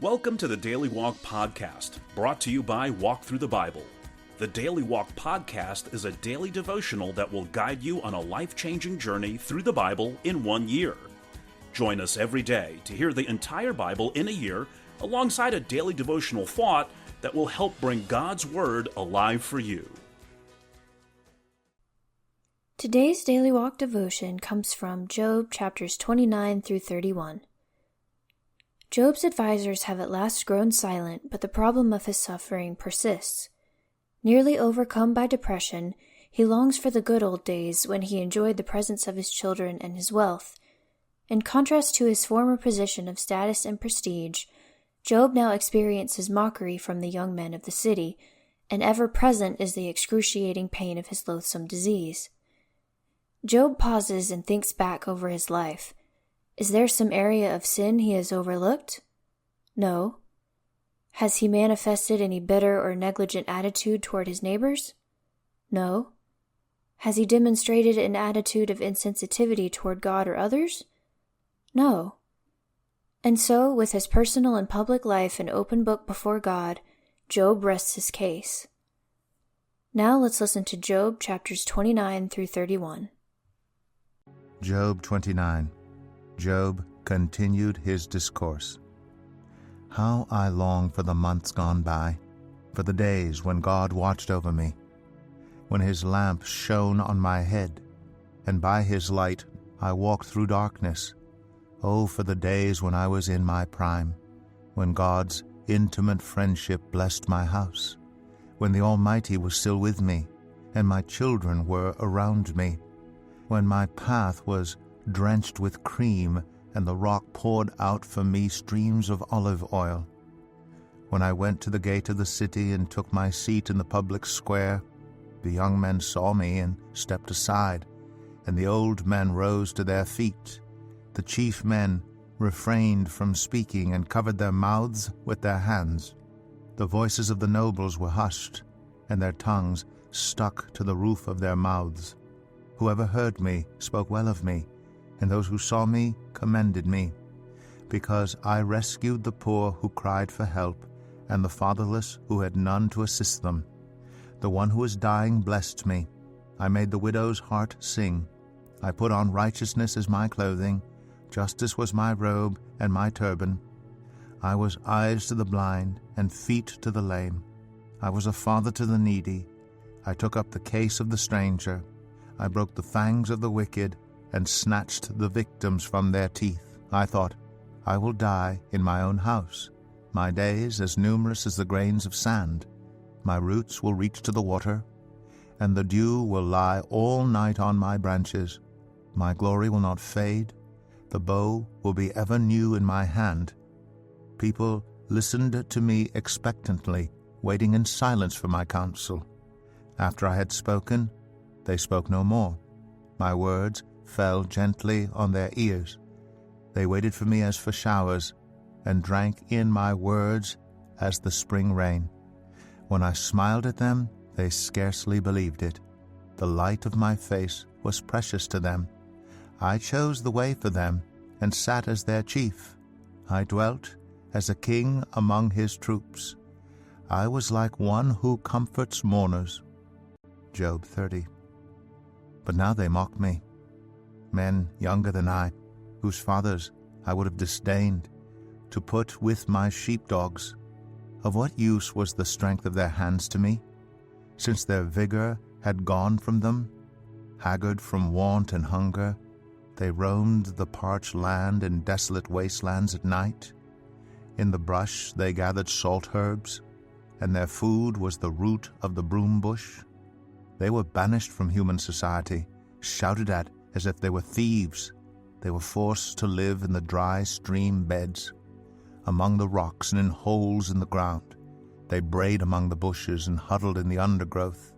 Welcome to the Daily Walk Podcast, brought to you by Walk Thru the Bible. The Daily Walk Podcast is a daily devotional that will guide you on a life-changing journey through the Bible in 1 year. Join us every day to hear the entire Bible in a year, alongside a daily devotional thought that will help bring God's Word alive for you. Today's Daily Walk devotion comes from Job chapters 29 through 31. Job's advisors have at last grown silent, but the problem of his suffering persists. Nearly overcome by depression, he longs for the good old days when he enjoyed the presence of his children and his wealth. In contrast to his former position of status and prestige, Job now experiences mockery from the young men of the city, and ever present is the excruciating pain of his loathsome disease. Job pauses and thinks back over his life. Is there some area of sin he has overlooked? No. Has he manifested any bitter or negligent attitude toward his neighbors? No. Has he demonstrated an attitude of insensitivity toward God or others? No. And so, with his personal and public life an open book before God, Job rests his case. Now let's listen to Job chapters 29 through 31. Job 29. Job continued his discourse. How I long for the months gone by, for the days when God watched over me, when his lamp shone on my head, and by his light I walked through darkness. Oh, for the days when I was in my prime, when God's intimate friendship blessed my house, when the Almighty was still with me, and my children were around me, when my path was drenched with cream, and the rock poured out for me streams of olive oil. When I went to the gate of the city and took my seat in the public square, the young men saw me and stepped aside, and the old men rose to their feet. The chief men refrained from speaking and covered their mouths with their hands. The voices of the nobles were hushed, and their tongues stuck to the roof of their mouths. Whoever heard me spoke well of me, and those who saw me commended me, because I rescued the poor who cried for help, and the fatherless who had none to assist them. The one who was dying blessed me. I made the widow's heart sing. I put on righteousness as my clothing. Justice was my robe and my turban. I was eyes to the blind and feet to the lame. I was a father to the needy. I took up the case of the stranger. I broke the fangs of the wicked and snatched the victims from their teeth. I thought, I will die in my own house, my days as numerous as the grains of sand. My roots will reach to the water, and the dew will lie all night on my branches. My glory will not fade. The bow will be ever new in my hand. People listened to me expectantly, waiting in silence for my counsel. After I had spoken, they spoke no more. My words fell gently on their ears. They waited for me as for showers, and drank in my words as the spring rain. When I smiled at them, they scarcely believed it. The light of my face was precious to them. I chose the way for them, and sat as their chief. I dwelt as a king among his troops. I was like one who comforts mourners. Job 30. But now they mock me. Men younger than I, whose fathers I would have disdained, to put with my sheepdogs. Of what use was the strength of their hands to me, since their vigor had gone from them? Haggard from want and hunger, they roamed the parched land and desolate wastelands at night. In the brush they gathered salt herbs, and their food was the root of the broom bush. They were banished from human society, shouted at as if they were thieves. They were forced to live in the dry stream beds, among the rocks and in holes in the ground. They brayed among the bushes and huddled in the undergrowth.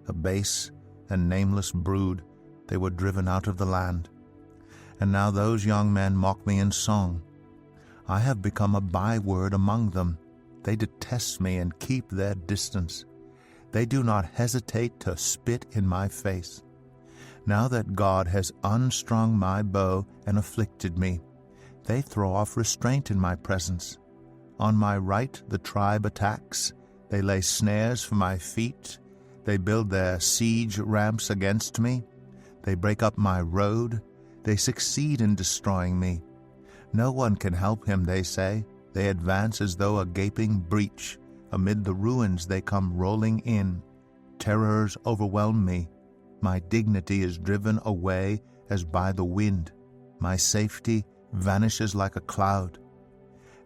A base and nameless brood, they were driven out of the land. And now those young men mock me in song. I have become a byword among them. They detest me and keep their distance. They do not hesitate to spit in my face. Now that God has unstrung my bow and afflicted me, they throw off restraint in my presence. On my right the tribe attacks. They lay snares for my feet. They build their siege ramps against me. They break up my road. They succeed in destroying me. No one can help him, they say. They advance as though a gaping breach. Amid the ruins they come rolling in. Terrors overwhelm me. My dignity is driven away as by the wind. My safety vanishes like a cloud.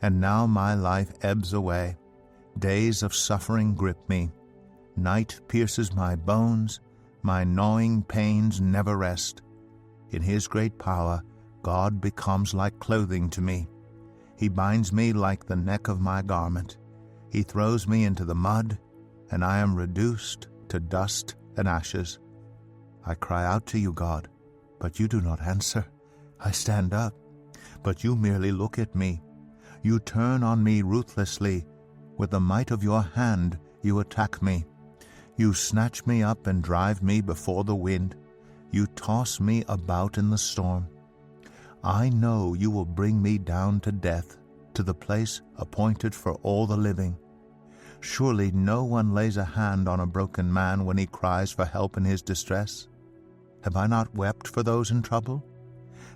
And now my life ebbs away. Days of suffering grip me. Night pierces my bones. My gnawing pains never rest. In His great power, God becomes like clothing to me. He binds me like the neck of my garment. He throws me into the mud, and I am reduced to dust and ashes. I cry out to you, God, but you do not answer. I stand up, but you merely look at me. You turn on me ruthlessly. With the might of your hand you attack me. You snatch me up and drive me before the wind. You toss me about in the storm. I know you will bring me down to death, to the place appointed for all the living. Surely no one lays a hand on a broken man when he cries for help in his distress. Have I not wept for those in trouble?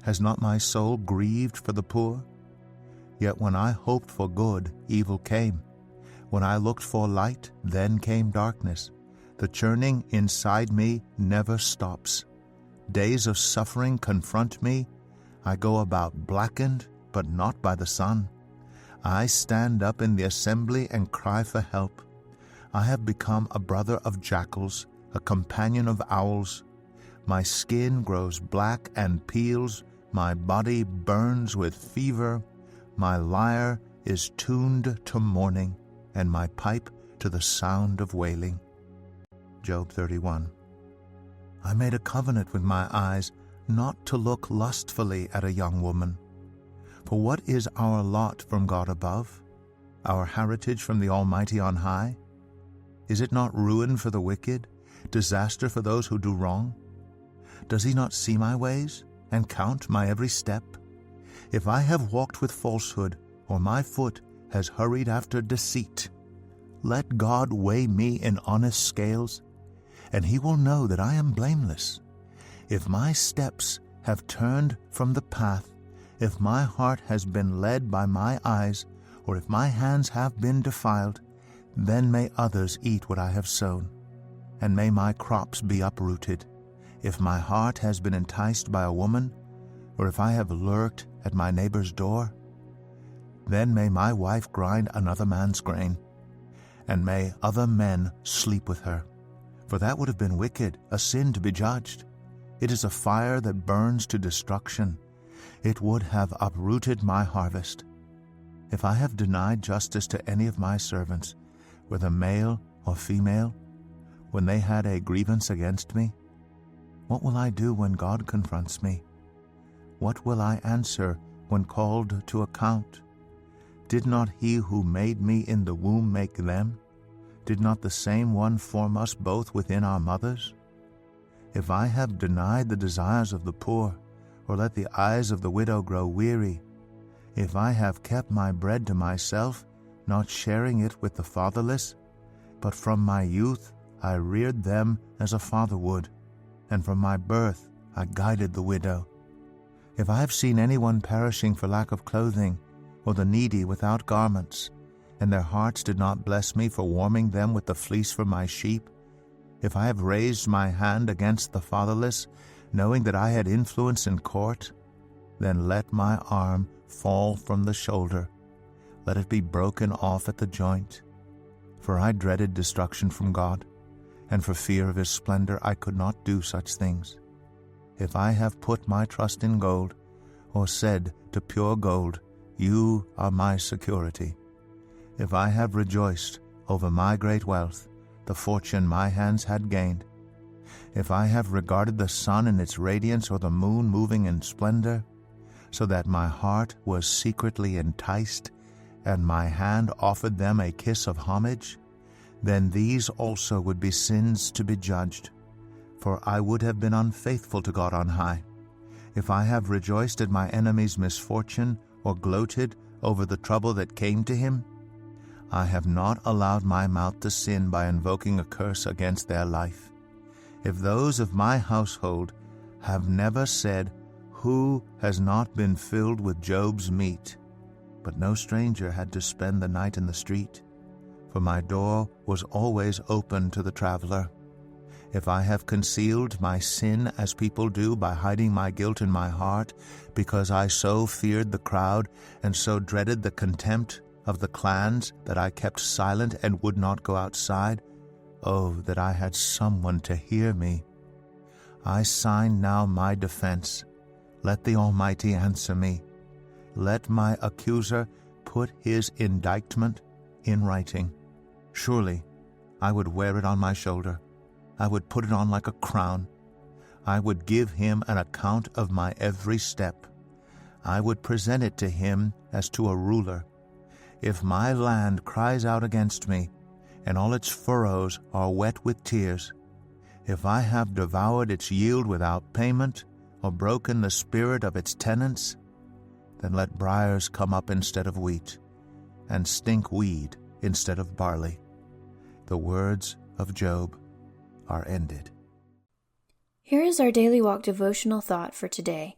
Has not my soul grieved for the poor? Yet when I hoped for good, evil came. When I looked for light, then came darkness. The churning inside me never stops. Days of suffering confront me. I go about blackened, but not by the sun. I stand up in the assembly and cry for help. I have become a brother of jackals, a companion of owls. My skin grows black and peels. My body burns with fever. My lyre is tuned to mourning, and my pipe to the sound of wailing. Job 31. I made a covenant with my eyes not to look lustfully at a young woman. For what is our lot from God above, our heritage from the Almighty on high? Is it not ruin for the wicked, disaster for those who do wrong? Does He not see my ways and count my every step? If I have walked with falsehood, or my foot has hurried after deceit, let God weigh me in honest scales, and He will know that I am blameless. If my steps have turned from the path, if my heart has been led by my eyes, or if my hands have been defiled, then may others eat what I have sown, and may my crops be uprooted. If my heart has been enticed by a woman, or if I have lurked at my neighbor's door, then may my wife grind another man's grain, and may other men sleep with her. For that would have been wicked, a sin to be judged. It is a fire that burns to destruction. It would have uprooted my harvest. If I have denied justice to any of my servants, whether male or female, when they had a grievance against me, what will I do when God confronts me? What will I answer when called to account? Did not He who made me in the womb make them? Did not the same one form us both within our mothers? If I have denied the desires of the poor, or let the eyes of the widow grow weary, if I have kept my bread to myself, not sharing it with the fatherless, but from my youth I reared them as a father would, and from my birth I guided the widow. If I have seen anyone perishing for lack of clothing, or the needy without garments, and their hearts did not bless me for warming them with the fleece from my sheep, if I have raised my hand against the fatherless, knowing that I had influence in court, then let my arm fall from the shoulder. Let it be broken off at the joint. For I dreaded destruction from God, and for fear of His splendor I could not do such things. If I have put my trust in gold, or said to pure gold, You are my security. If I have rejoiced over my great wealth, the fortune my hands had gained, if I have regarded the sun in its radiance, or the moon moving in splendor, so that my heart was secretly enticed, and my hand offered them a kiss of homage, then these also would be sins to be judged. For I would have been unfaithful to God on high. If I have rejoiced at my enemy's misfortune, or gloated over the trouble that came to him? I have not allowed my mouth to sin by invoking a curse against their life. If those of my household have never said, "Who has not been filled with Job's meat?" But no stranger had to spend the night in the street, for my door was always open to the traveler. If I have concealed my sin as people do by hiding my guilt in my heart, because I so feared the crowd and so dreaded the contempt of the clans that I kept silent and would not go outside, oh, that I had someone to hear me. I sign now my defense. Let the Almighty answer me. Let my accuser put his indictment in writing. Surely I would wear it on my shoulder. I would put it on like a crown. I would give him an account of my every step. I would present it to him as to a ruler. If my land cries out against me, and all its furrows are wet with tears, if I have devoured its yield without payment, or broken the spirit of its tenants, then let briars come up instead of wheat, and stink weed instead of barley. The words of Job are ended. Here is our Daily Walk devotional thought for today.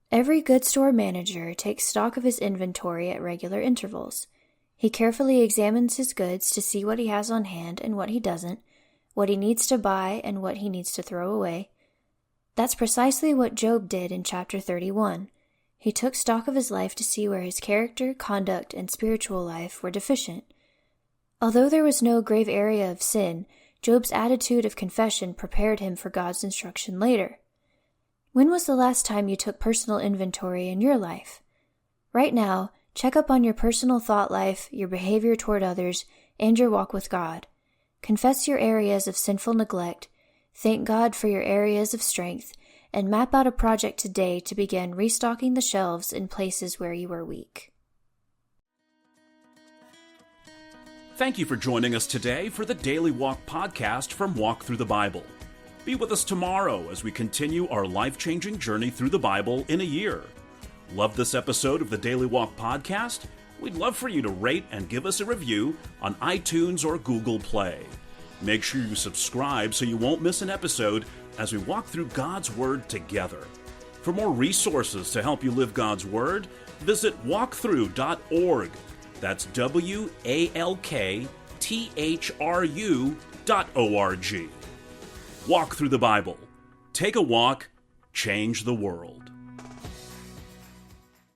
Every good store manager takes stock of his inventory at regular intervals. He carefully examines his goods to see what he has on hand and what he doesn't, what he needs to buy and what he needs to throw away. That's precisely what Job did in chapter 31. He took stock of his life to see where his character, conduct, and spiritual life were deficient. Although there was no grave area of sin, Job's attitude of confession prepared him for God's instruction later. When was the last time you took personal inventory in your life? Right now, check up on your personal thought life, your behavior toward others, and your walk with God. Confess your areas of sinful neglect, thank God for your areas of strength, and map out a project today to begin restocking the shelves in places where you are weak. Thank you for joining us today for the Daily Walk Podcast from Walk Thru the Bible. Be with us tomorrow as we continue our life-changing journey through the Bible in a year. Love this episode of the Daily Walk Podcast? We'd love for you to rate and give us a review on iTunes or Google Play. Make sure you subscribe so you won't miss an episode as we walk through God's Word together. For more resources to help you live God's Word, visit walkthru.org. That's WALKTHRU.org. Walk through the Bible. Take a walk, change the world.